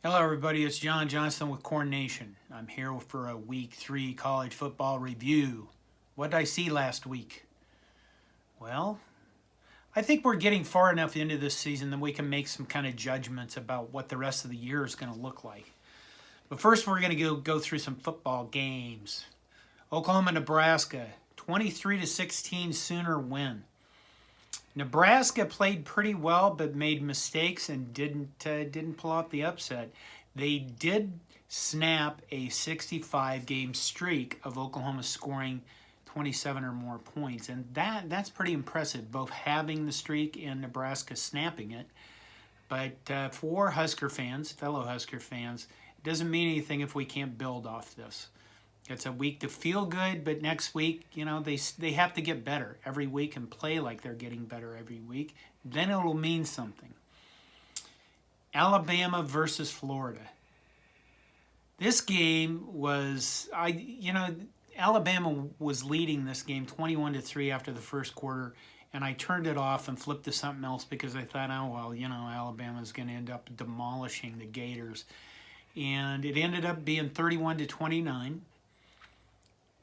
Hello, everybody. It's John Johnston with Corn Nation. I'm here for a Week 3 college football review. What did I see last week? Well, I think we're getting far enough into this season that we can make some kind of judgments about what the rest of the year is going to look like. But first, we're going to go through some football games. Oklahoma, Nebraska, 23-16 Sooner win. Nebraska played pretty well, but made mistakes and didn't pull out the upset. They did snap a 65-game streak of Oklahoma scoring 27 or more points, and that's pretty impressive, both having the streak and Nebraska snapping it. But for Husker fans, fellow Husker fans, it doesn't mean anything if we can't build off this. It's a week to feel good, but next week, they have to get better every week and play like they're getting better every week. Then it'll mean something. Alabama versus Florida. This game was, Alabama was leading this game 21-3 after the first quarter, and I turned it off and flipped to something else because I thought, Alabama's going to end up demolishing the Gators. And it ended up being 31-29.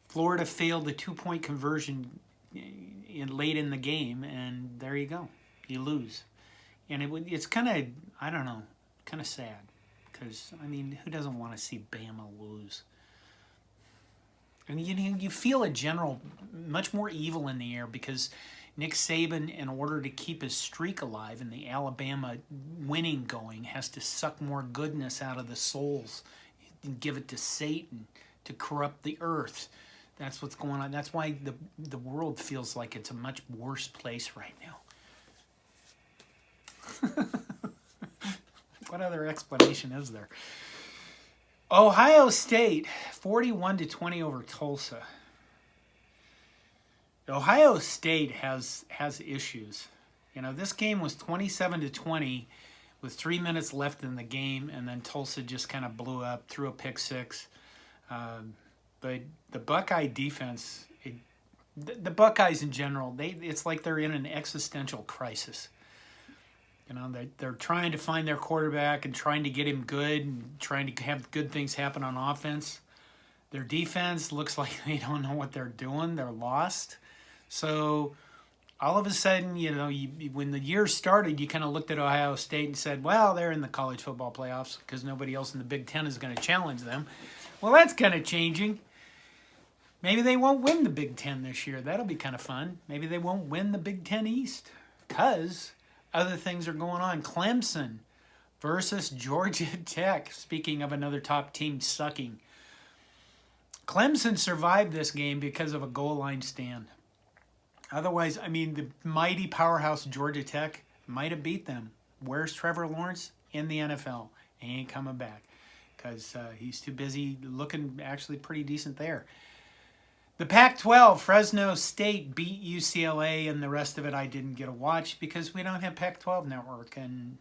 Florida failed the 2-point conversion late in the game, and there you go. You lose. And it's kind of, kind of sad. Because, who doesn't want to see Bama lose? And you feel a general, much more evil in the air because Nick Saban, in order to keep his streak alive and the Alabama winning going, has to suck more goodness out of the souls and give it to Satan to corrupt the earth. That's what's going on. That's why the world feels like it's a much worse place right now. What other explanation is there? Ohio State, 41-20 over Tulsa. Ohio State has issues. This game was 27-20 with 3 minutes left in the game, and then Tulsa just kind of blew up, threw a pick six. But the Buckeye defense, the Buckeyes in general, it's like they're in an existential crisis. They're trying to find their quarterback and trying to get him good and trying to have good things happen on offense. Their defense looks like they don't know what they're doing. They're lost. So all of a sudden, when the year started, you kind of looked at Ohio State and said, well, they're in the college football playoffs because nobody else in the Big Ten is going to challenge them. Well, that's kind of changing. Maybe they won't win the Big Ten this year. That'll be kind of fun. Maybe they won't win the Big Ten East because other things are going on. Clemson versus Georgia Tech. Speaking of another top team sucking. Clemson survived this game because of a goal line stand. Otherwise, the mighty powerhouse Georgia Tech might have beat them. Where's Trevor Lawrence? In the NFL. He ain't coming back because he's too busy looking actually pretty decent there. The Pac-12, Fresno State beat UCLA, and the rest of it I didn't get to watch because we don't have Pac-12 network. And,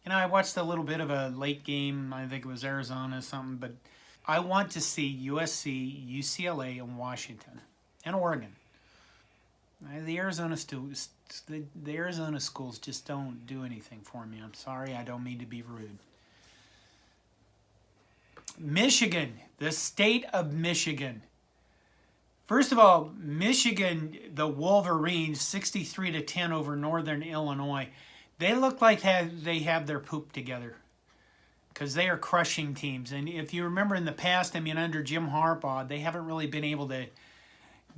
I watched a little bit of a late game. I think it was Arizona or something. But I want to see USC, UCLA, and Washington, and Oregon. The Arizona schools just don't do anything for me. I'm sorry. I don't mean to be rude. Michigan, the state of Michigan. First of all, Michigan, the Wolverines, 63-10 over Northern Illinois. They look like they have their poop together because they are crushing teams. And if you remember in the past, under Jim Harbaugh, they haven't really been able to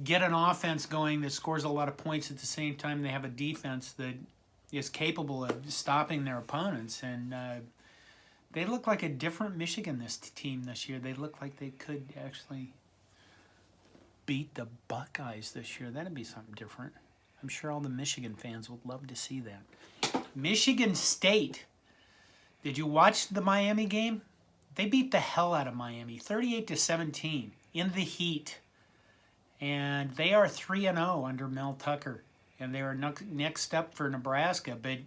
get an offense going that scores a lot of points at the same time they have a defense that is capable of stopping their opponents. And they look like a different Michigan team this year. They look like they could actually beat the Buckeyes this year. That'd be something different. I'm sure all the Michigan fans would love to see that. Michigan State. Did you watch the Miami game? They beat the hell out of Miami, 38-17 in the heat. And they are 3-0 under Mel Tucker. And they are next up for Nebraska. But,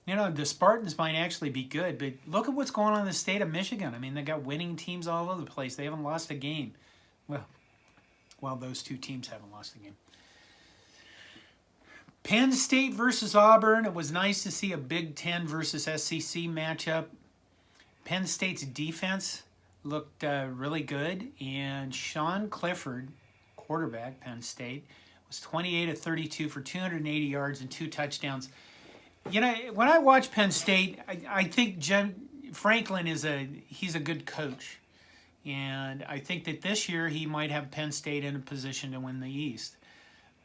the Spartans might actually be good. But look at what's going on in the state of Michigan. They got winning teams all over the place. They haven't lost a game. Well, those two teams haven't lost a game. Penn State versus Auburn. It was nice to see a Big Ten versus SEC matchup. Penn State's defense looked really good, and Sean Clifford, quarterback, Penn State, was 28 of 32 for 280 yards and 2 touchdowns. You know, when I watch Penn State, I think Franklin he's a good coach. And I think that this year he might have Penn State in a position to win the East.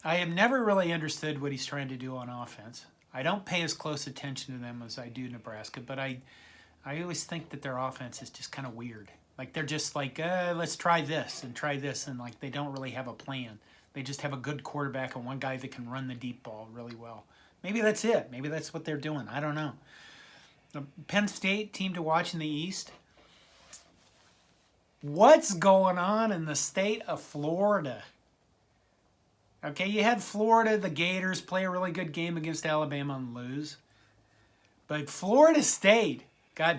I have never really understood what he's trying to do on offense. I don't pay as close attention to them as I do Nebraska, but I always think that their offense is just kind of weird. Like they're just like, let's try this, and like they don't really have a plan. They just have a good quarterback and one guy that can run the deep ball really well. Maybe that's it. Maybe that's what they're doing. I don't know. The Penn State team to watch in the East. What's going on in the state of Florida? Okay, you had Florida, the Gators, play a really good game against Alabama and lose. But Florida State got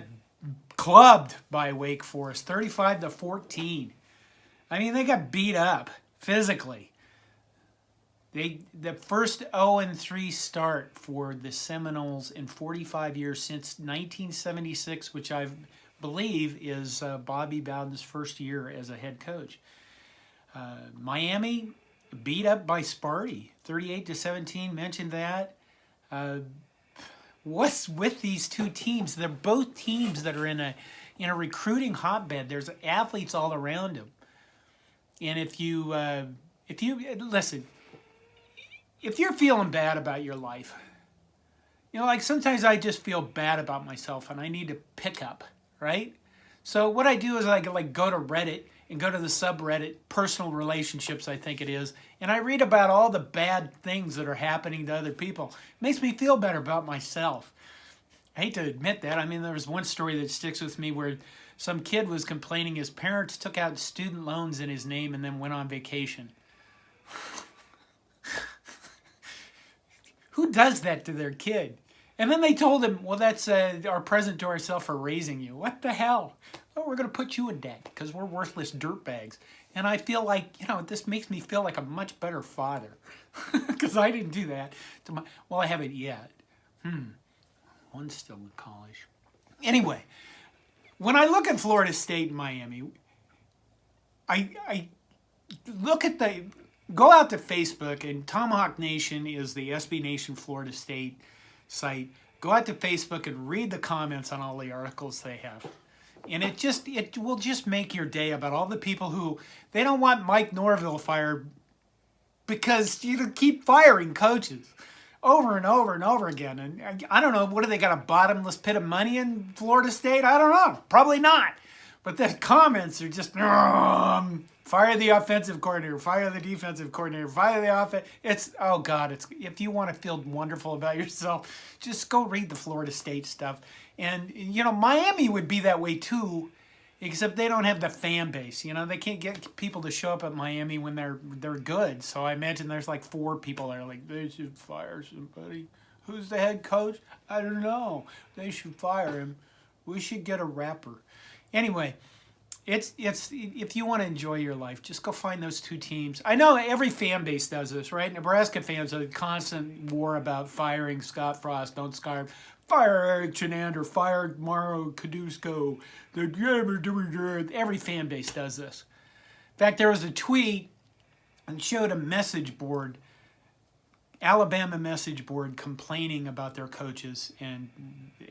clubbed by Wake Forest, 35-14. I mean, they got beat up physically. The first 0-3 start for the Seminoles in 45 years since 1976, which I believe is Bobby Bowden's first year as a head coach. Miami beat up by Sparty, 38-17. Mentioned that. What's with these two teams? They're both teams that are in a recruiting hotbed. There's athletes all around them, and if you listen. If you're feeling bad about your life, you know, like sometimes I just feel bad about myself and I need to pick up, right? So what I do is I like go to Reddit and go to the subreddit, personal relationships, I think it is, and I read about all the bad things that are happening to other people. It makes me feel better about myself. I hate to admit that. I mean, there was one story that sticks with me where some kid was complaining his parents took out student loans in his name and then went on vacation. Who does that to their kid? And then they told him, well, that's our present to ourselves for raising you. What the hell? Well, we're going to put you in debt because we're worthless dirtbags. And I feel like, you know, this makes me feel like a much better father because I didn't do that. Well, I haven't yet. One's still in college. Anyway, when I look at Florida State and Miami, I look at go out to Facebook, and Tomahawk Nation is the SB Nation Florida State site. Go out to Facebook and read the comments on all the articles they have. And it will just make your day about all the people who, they don't want Mike Norville fired because you keep firing coaches over and over and over again. And I don't know, what do they got, a bottomless pit of money in Florida State? I don't know. Probably not. But the comments are just, fire the offensive coordinator, fire the defensive coordinator, fire the offense. It's, oh God, if you want to feel wonderful about yourself, just go read the Florida State stuff. And, you know, Miami would be that way too, except they don't have the fan base. You know, they can't get people to show up at Miami when they're good. So I imagine there's like 4 people that are like, they should fire somebody. Who's the head coach? I don't know. They should fire him. We should get a rapper. Anyway, it's if you want to enjoy your life, just go find those two teams. I know every fan base does this, right? Nebraska fans are a constant war about firing Scott Frost. Don't fire Eric Chenander, fire Mauro Cadusko. Every fan base does this. In fact, there was a tweet and showed a message board, Alabama message board, complaining about their coaches and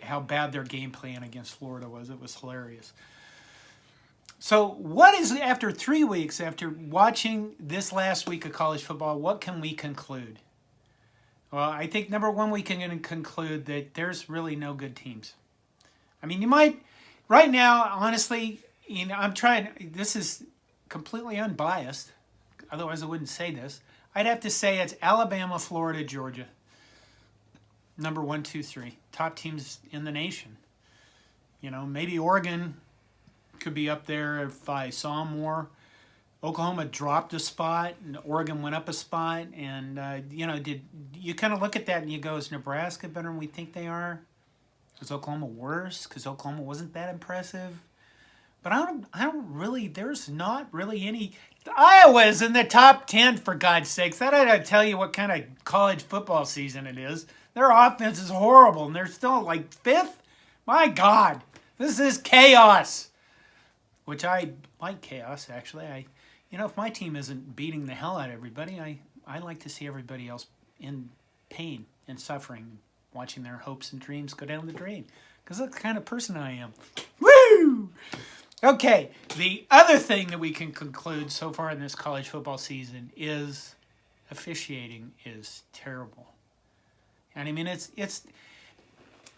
how bad their game plan against Florida was. It was hilarious. So what is, after 3 weeks, after watching this last week of college football, what can we conclude? Well, I think number one, we can conclude that there's really no good teams. I mean, you might, right now, honestly, you know, this is completely unbiased, otherwise I wouldn't say this. I'd have to say it's Alabama, Florida, Georgia. Number 1, 2, 3. Top teams in the nation. You know, maybe Oregon could be up there if I saw more. Oklahoma dropped a spot, and Oregon went up a spot. And, you know, did you kind of look at that and you go, is Nebraska better than we think they are? Is Oklahoma worse? Because Oklahoma wasn't that impressive. But I don't really, there's not really any. Iowa's in the top 10, for God's sakes. That ought to tell you what kind of college football season it is. Their offense is horrible, and they're still like 5th. My God. This is chaos. Which I like chaos, actually. If my team isn't beating the hell out of everybody, I like to see everybody else in pain and suffering, watching their hopes and dreams go down the drain. Because that's the kind of person I am. Woo! Okay, the other thing that we can conclude so far in this college football season is officiating is terrible. And I mean, it's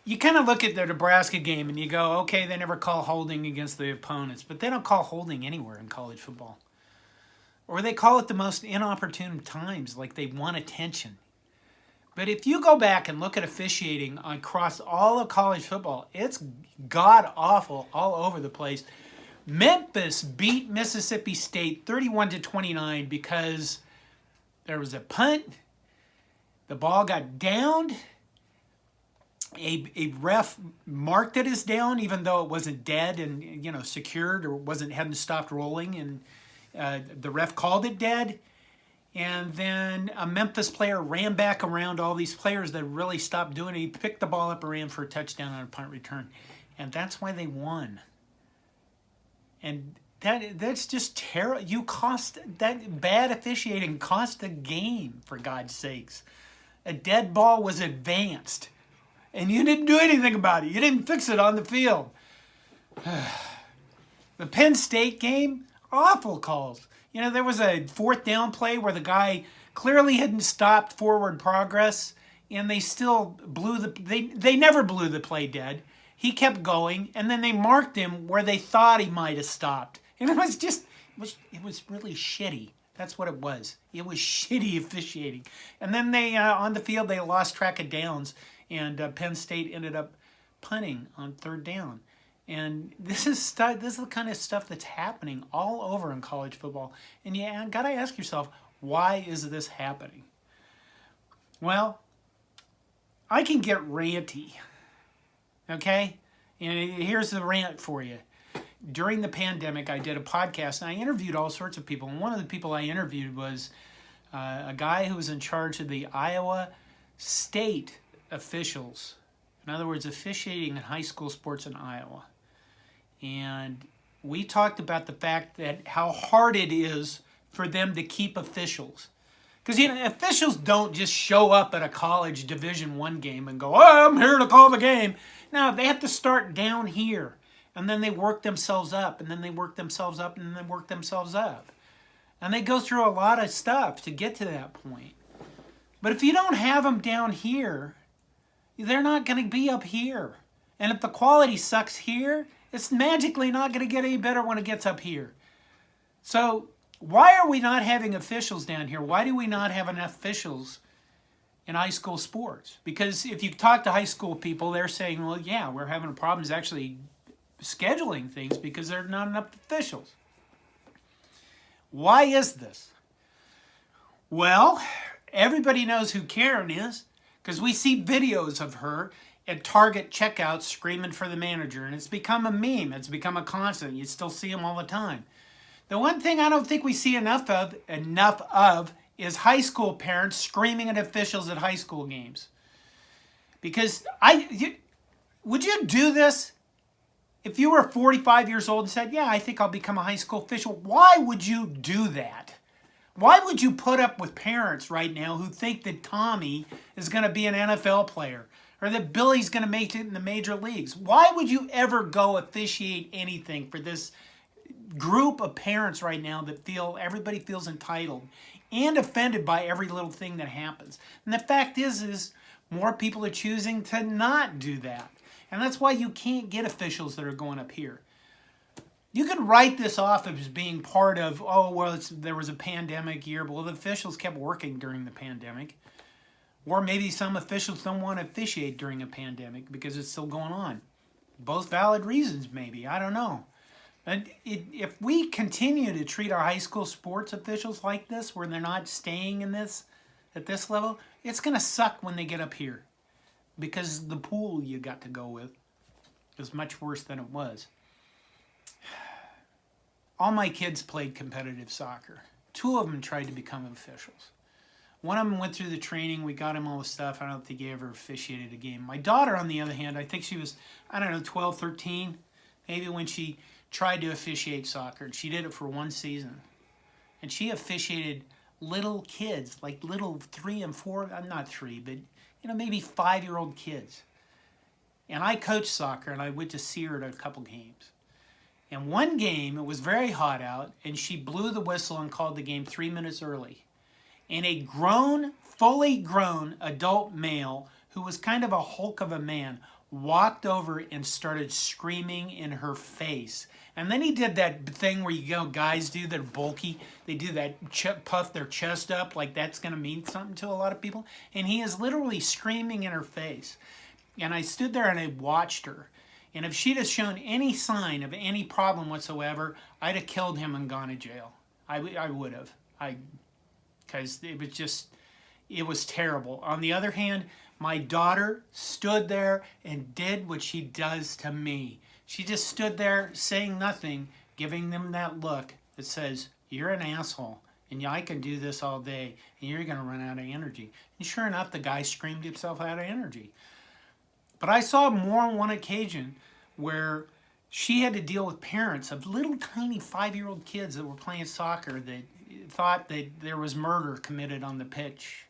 you kind of look at the Nebraska game and you go, okay, they never call holding against the opponents, but they don't call holding anywhere in college football. Or they call it the most inopportune times, like they want attention. But if you go back and look at officiating across all of college football, it's god-awful all over the place. Memphis beat Mississippi State 31-29 because there was a punt, the ball got downed, a ref marked it as down even though it wasn't dead and secured or hadn't stopped rolling, and the ref called it dead. And then a Memphis player ran back around all these players that really stopped doing it. He picked the ball up and ran for a touchdown on a punt return. And that's why they won. And that's just terrible. That bad officiating cost the game, for God's sakes. A dead ball was advanced. And you didn't do anything about it. You didn't fix it on the field. The Penn State game, awful calls. There was a fourth down play where the guy clearly hadn't stopped forward progress, and they still they never blew the play dead. He kept going, and then they marked him where they thought he might have stopped. And it was really shitty. That's what it was. It was shitty officiating. And then they on the field they lost track of downs, and Penn State ended up punting on third down. And this is the kind of stuff that's happening all over in college football. And you got to ask yourself, why is this happening? Well, I can get ranty, okay? And here's the rant for you. During the pandemic, I did a podcast, and I interviewed all sorts of people. And one of the people I interviewed was a guy who was in charge of the Iowa State officials. In other words, officiating in high school sports in Iowa. And we talked about the fact that how hard it is for them to keep officials. Because officials don't just show up at a college Division I game and go, oh, I'm here to call the game. No, they have to start down here. And then they work themselves up, and then they work themselves up, and then they work themselves up. And they go through a lot of stuff to get to that point. But if you don't have them down here, they're not going to be up here. And if the quality sucks here, it's magically not going to get any better when it gets up here. So why are we not having officials down here? Why do we not have enough officials in high school sports? Because if you talk to high school people, they're saying, well, yeah, we're having problems actually scheduling things because there are not enough officials. Why is this? Well, everybody knows who Karen is because we see videos of her at Target checkouts screaming for the manager, and it's become a meme. It's become a constant. You still see them all the time. The one thing I don't think we see enough of is high school parents screaming at officials at high school games. Because would you do this if you were 45 years old and said, yeah, I think I'll become a high school official? Why would you do that? Why would you put up with parents right now who think that Tommy is going to be an NFL player or that Billy's going to make it in the major leagues? Why would you ever go officiate anything for this group of parents right now that everybody feels entitled and offended by every little thing that happens? And the fact is more people are choosing to not do that. And that's why you can't get officials that are going up here. You could write this off as being part of, there was a pandemic year. Well, the officials kept working during the pandemic. Or maybe some officials don't want to officiate during a pandemic because it's still going on. Both valid reasons, maybe. I don't know. And if we continue to treat our high school sports officials like this, where they're not staying at this level, it's going to suck when they get up here. Because the pool you got to go with is much worse than it was. All my kids played competitive soccer. 2 of them tried to become officials. One of them went through the training. We got him all the stuff. I don't think he ever officiated a game. My daughter, on the other hand, I think she was, 12, 13. maybe when she tried to officiate soccer. She did it for one season. And she officiated little kids, like little 3 and 4, I'm not 3, but maybe 5-year-old kids. And I coached soccer, and I went to see her at a couple games. And one game, it was very hot out, and she blew the whistle and called the game 3 minutes early. And a grown, fully grown adult male who was kind of a hulk of a man walked over and started screaming in her face. And then he did that thing where guys do that are bulky. They do that puff their chest up like that's going to mean something to a lot of people. And he is literally screaming in her face. And I stood there and I watched her. And if she'd have shown any sign of any problem whatsoever, I'd have killed him and gone to jail. I would have. Because it was terrible. On the other hand, my daughter stood there and did what she does to me. She just stood there saying nothing, giving them that look that says, you're an asshole, and I can do this all day, and you're going to run out of energy. And sure enough, the guy screamed himself out of energy. But I saw more on one occasion where she had to deal with parents of little tiny 5-year-old kids that were playing soccer that thought that there was murder committed on the pitch,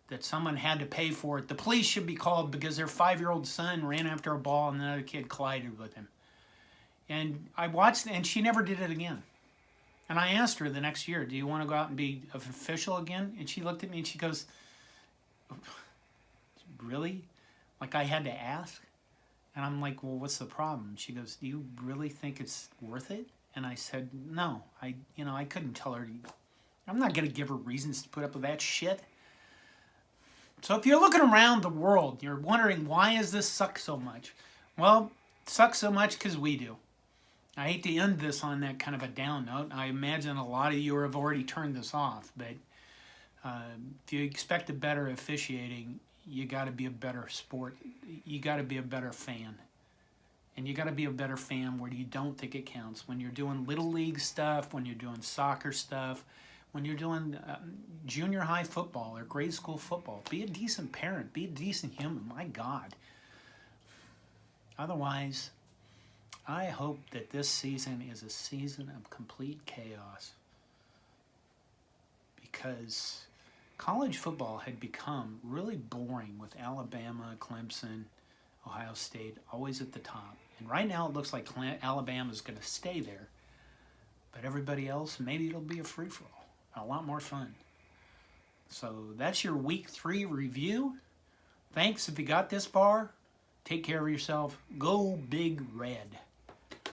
that someone had to pay for it. The police should be called because their 5-year-old son ran after a ball and another kid collided with him. And I watched, and she never did it again. And I asked her the next year, do you want to go out and be an official again? And she looked at me and she goes, really? Like I had to ask? And I'm like, well, what's the problem? She goes, do you really think it's worth it? And I said, no. I couldn't tell her. I'm not going to give her reasons to put up with that shit. So if you're looking around the world, you're wondering, why does this suck so much? Well, it sucks so much because we do. I hate to end this on that kind of a down note. I imagine a lot of you have already turned this off. But if you expect a better officiating, you got to be a better sport. You got to be a better fan. And you got to be a better fan where you don't think it counts. When you're doing little league stuff, when you're doing soccer stuff, when you're doing junior high football or grade school football, be a decent parent. Be a decent human. My God. Otherwise, I hope that this season is a season of complete chaos. Because college football had become really boring with Alabama, Clemson, Ohio State always at the top. And right now it looks like Alabama's going to stay there. But everybody else, maybe it'll be a free-for-all. A lot more fun. So that's your week 3 review. Thanks if you got this far. Take care of yourself. Go Big Red.